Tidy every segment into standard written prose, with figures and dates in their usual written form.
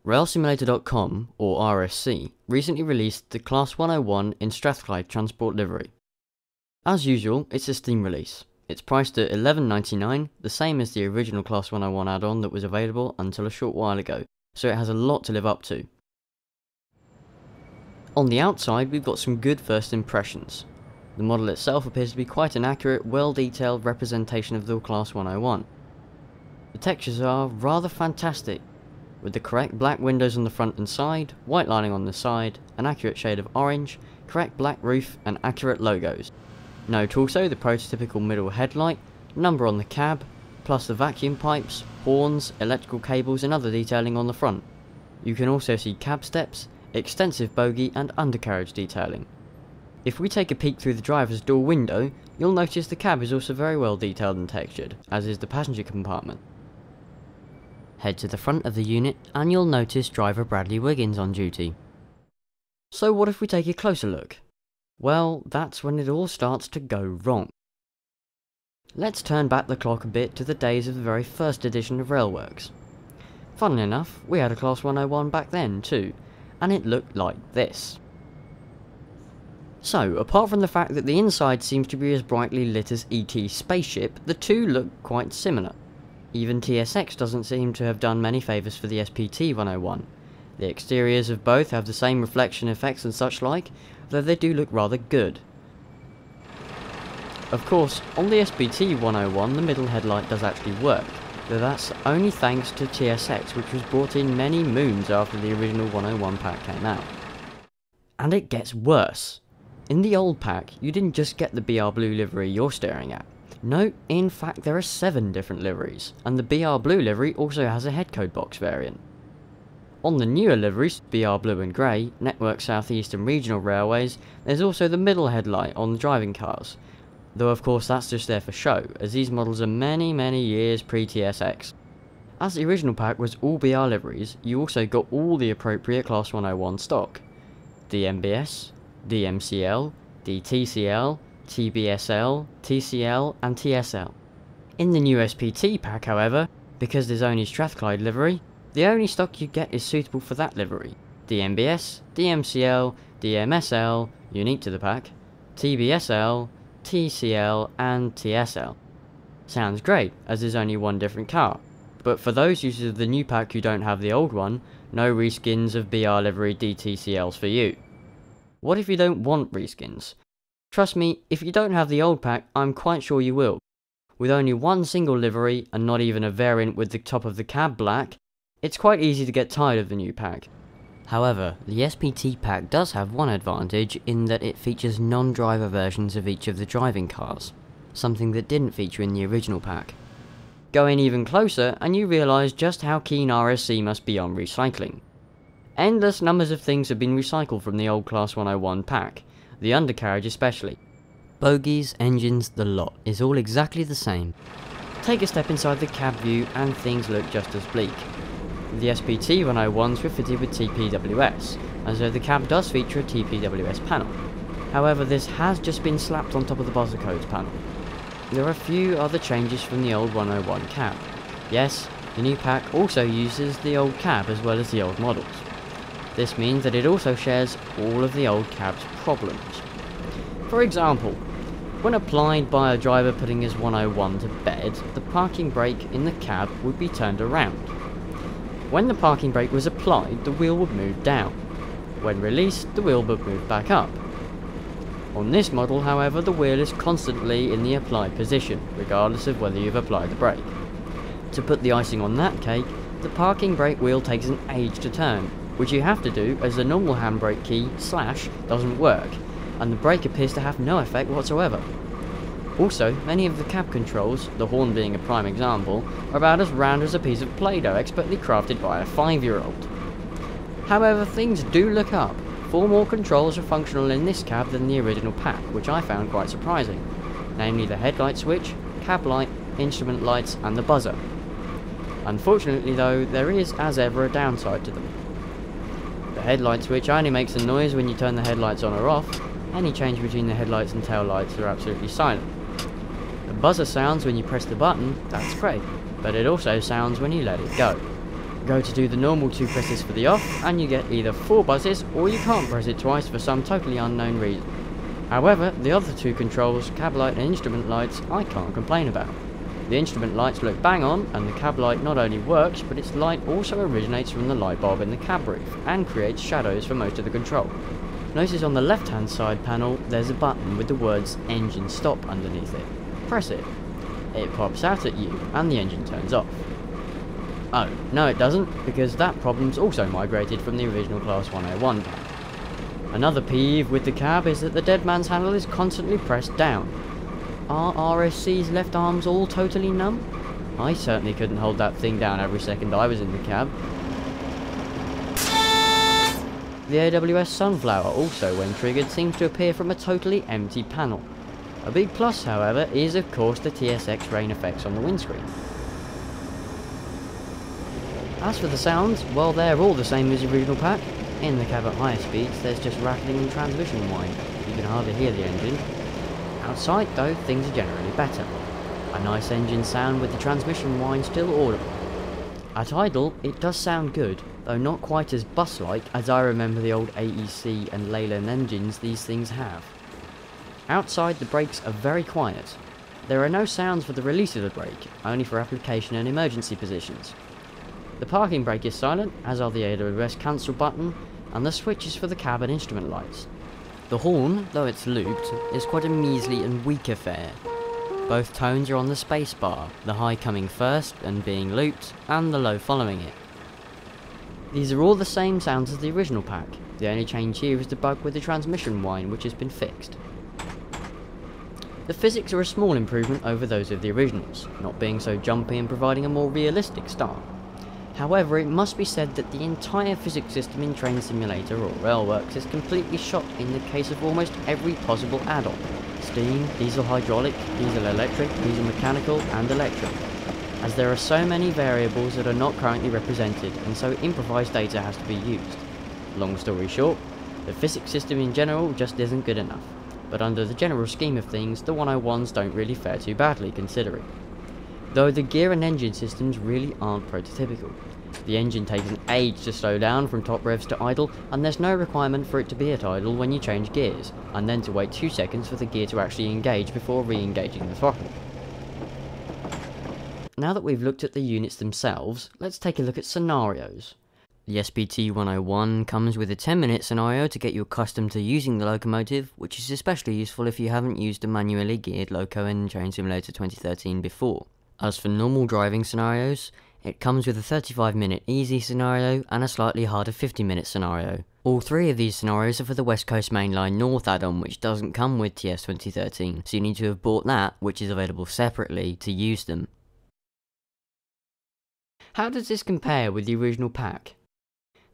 RailSimulator.com, or RSC, recently released the Class 101 in Stratclyde Transport livery. As usual, it's a Steam release. It's priced at $11.99, the same as the original Class 101 add-on that was available until a short while ago, so it has a lot to live up to. On the outside, we've got some good first impressions. The model itself appears to be quite an accurate, well-detailed representation of the Class 101. The textures are rather fantastic, with the correct black windows on the front and side, white lining on the side, an accurate shade of orange, correct black roof and accurate logos. Note also the prototypical middle headlight, number on the cab, plus the vacuum pipes, horns, electrical cables and other detailing on the front. You can also see cab steps, extensive bogie and undercarriage detailing. If we take a peek through the driver's door window, you'll notice the cab is also very well detailed and textured, as is the passenger compartment. Head to the front of the unit and you'll notice driver Bradley Wiggins on duty. So what if we take a closer look? Well, that's when it all starts to go wrong. Let's turn back the clock a bit to the days of the very first edition of Railworks. Funnily enough, we had a Class 101 back then too, and it looked like this. So, apart from the fact that the inside seems to be as brightly lit as ET's spaceship, the two look quite similar. Even TSX doesn't seem to have done many favours for the SPT 101. The exteriors of both have the same reflection effects and such like, though they do look rather good. Of course, on the SPT 101 the middle headlight does actually work, though that's only thanks to TSX, which was brought in many moons after the original 101 pack came out. And it gets worse. In the old pack, you didn't just get the BR Blue livery you're staring at. No, in fact there are 7 different liveries, and the BR Blue livery also has a headcode box variant. On the newer liveries, BR Blue and Grey, Network South East and Regional Railways, there's also the middle headlight on the driving cars, though of course that's just there for show, as these models are many years pre-TSX. As the original pack was all BR liveries, you also got all the appropriate Class 101 stock. DMBS, DMCL, DTCL, TBSL, TCL and TSL. In the new SPT pack however, because there's only Stratclyde livery, the only stock you get is suitable for that livery. DMBS, DMCL, DMSL, unique to the pack, TBSL, TCL and TSL. Sounds great, as there's only one different car, but for those users of the new pack who don't have the old one, no reskins of BR livery DTCLs for you. What if you don't want reskins? Trust me, if you don't have the old pack, I'm quite sure you will. With only one single livery, and not even a variant with the top of the cab black, it's quite easy to get tired of the new pack. However, the SPT pack does have one advantage in that it features non-driver versions of each of the driving cars, something that didn't feature in the original pack. Go in even closer and you realise just how keen RSC must be on recycling. Endless numbers of things have been recycled from the old Class 101 pack, the undercarriage especially. Bogies, engines, the lot is all exactly the same. Take a step inside the cab view and things look just as bleak. The SPT 101s were fitted with TPWS, as though the cab does feature a TPWS panel. However, this has just been slapped on top of the buzzer codes panel. There are a few other changes from the old 101 cab. Yes, the new pack also uses the old cab as well as the old models. This means that it also shares all of the old cab's problems. For example, when applied by a driver putting his 101 to bed, the parking brake in the cab would be turned around. When the parking brake was applied, the wheel would move down. When released, the wheel would move back up. On this model, however, the wheel is constantly in the applied position, regardless of whether you've applied the brake. To put the icing on that cake, the parking brake wheel takes an age to turn, which you have to do as the normal handbrake key / doesn't work, and the brake appears to have no effect whatsoever. Also, many of the cab controls, the horn being a prime example, are about as round as a piece of Play-Doh expertly crafted by a 5-year-old. However, things do look up. 4 more controls are functional in this cab than the original pack, which I found quite surprising, namely the headlight switch, cab light, instrument lights and the buzzer. Unfortunately though, there is as ever a downside to them. The headlight switch only makes a noise when you turn the headlights on or off. Any change between the headlights and tail lights are absolutely silent. The buzzer sounds when you press the button, that's great, but it also sounds when you let it go. Go to do the normal 2 presses for the off, and you get either 4 buzzes, or you can't press it twice for some totally unknown reason. However, the other 2 controls, cab light and instrument lights, I can't complain about. The instrument lights look bang on, and the cab light not only works, but its light also originates from the light bulb in the cab roof, and creates shadows for most of the control. Notice on the left hand side panel, there's a button with the words engine stop underneath it. Press it. It pops out at you, and the engine turns off. Oh, no it doesn't, because that problem's also migrated from the original Class 101 pack. Another peeve with the cab is that the dead man's handle is constantly pressed down. Are RSC's left arms all totally numb? I certainly couldn't hold that thing down every second I was in the cab. The AWS Sunflower also, when triggered, seems to appear from a totally empty panel. A big plus, however, is of course the TSX rain effects on the windscreen. As for the sounds, well, they're all the same as the original pack. In the cab at higher speeds, there's just rattling and transmission whine. You can hardly hear the engine. Outside, though, things are generally better. A nice engine sound with the transmission whine still audible. At idle, it does sound good, though not quite as bus-like as I remember the old AEC and Leyland engines these things have. Outside, the brakes are very quiet. There are no sounds for the release of the brake, only for application and emergency positions. The parking brake is silent, as are the AWS cancel button, and the switches for the cab and instrument lights. The horn, though it's looped, is quite a measly and weak affair. Both tones are on the space bar, the high coming first and being looped, and the low following it. These are all the same sounds as the original pack, the only change here is the bug with the transmission whine, which has been fixed. The physics are a small improvement over those of the originals, not being so jumpy and providing a more realistic start. However, it must be said that the entire physics system in Train Simulator or Railworks is completely shot in the case of almost every possible add-on. Steam, diesel hydraulic, diesel electric, diesel mechanical and electric, as there are so many variables that are not currently represented and so improvised data has to be used. Long story short, the physics system in general just isn't good enough, but under the general scheme of things the 101s don't really fare too badly considering. Though the gear and engine systems really aren't prototypical. The engine takes an age to slow down from top revs to idle, and there's no requirement for it to be at idle when you change gears, and then to wait 2 seconds for the gear to actually engage before re-engaging the throttle. Now that we've looked at the units themselves, let's take a look at scenarios. The SPT 101 comes with a 10-minute scenario to get you accustomed to using the locomotive, which is especially useful if you haven't used a manually geared loco in Train Simulator 2013 before. As for normal driving scenarios, it comes with a 35-minute easy scenario and a slightly harder 50-minute scenario. All 3 of these scenarios are for the West Coast Mainline North add-on, which doesn't come with TS 2013, so you need to have bought that, which is available separately, to use them. How does this compare with the original pack?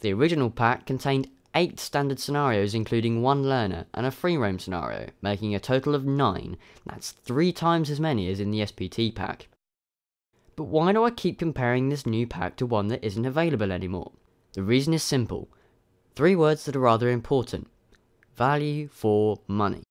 The original pack contained 8 standard scenarios including 1 learner and a free roam scenario, making a total of 9. That's 3 times as many as in the SPT pack. But why do I keep comparing this new pack to one that isn't available anymore? The reason is simple. 3 words that are rather important. Value for money.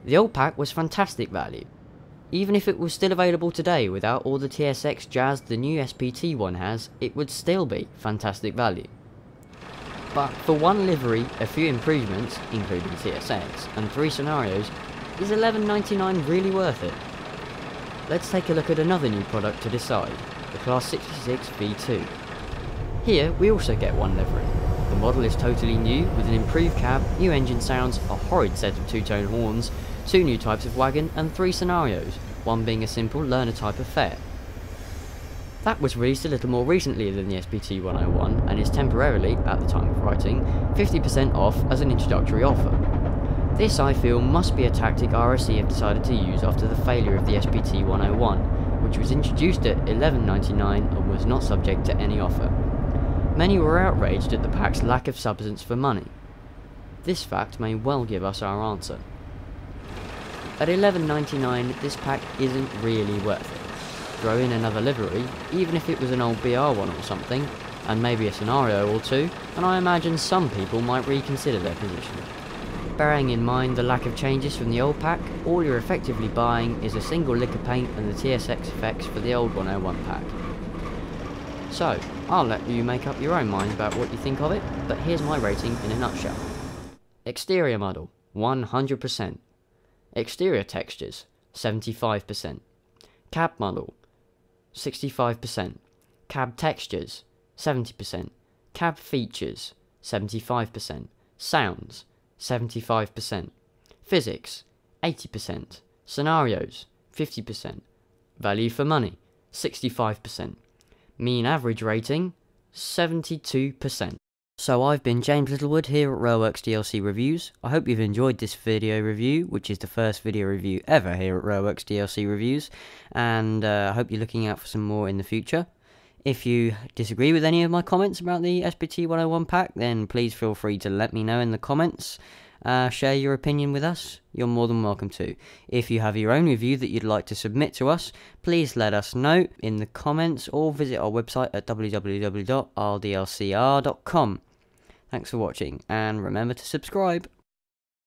The old pack was fantastic value. Even if it was still available today without all the TSX jazz the new SPT one has, it would still be fantastic value. But for 1 livery, a few improvements, including TSX, and 3 scenarios, is $11.99 really worth it? Let's take a look at another new product to decide, the Class 66 V2. Here we also get 1 livery. The model is totally new, with an improved cab, new engine sounds, a horrid set of 2-tone horns, 2 new types of wagon and 3 scenarios, one being a simple learner type affair. That was released a little more recently than the SPT 101 and is temporarily, at the time of writing, 50% off as an introductory offer. This I feel must be a tactic RSC have decided to use after the failure of the SPT 101, which was introduced at $11.99 and was not subject to any offer. Many were outraged at the pack's lack of substance for money. This fact may well give us our answer. At $11.99 this pack isn't really worth it. Throw in another livery, even if it was an old BR one or something, and maybe a scenario or 2, and I imagine some people might reconsider their position. Bearing in mind the lack of changes from the old pack, all you're effectively buying is a single lick of paint and the TSX effects for the old 101 pack. So, I'll let you make up your own minds about what you think of it, but here's my rating in a nutshell. Exterior model, 100%. Exterior textures, 75%. Cab model, 65%. Cab textures, 70%. Cab features, 75%. Sounds, 75%. Physics, 80%. Scenarios, 50%. Value for money, 65%. Mean average rating, 72%. So I've been James Littlewood here at Railworks DLC Reviews. I hope you've enjoyed this video review, which is the first video review ever here at Railworks DLC Reviews, and I hope you're looking out for some more in the future. If you disagree with any of my comments about the SPT 101 pack, then please feel free to let me know in the comments. Share your opinion with us, you're more than welcome to. If you have your own review that you'd like to submit to us, please let us know in the comments or visit our website at www.rdlcr.com. Thanks for watching, and remember to subscribe.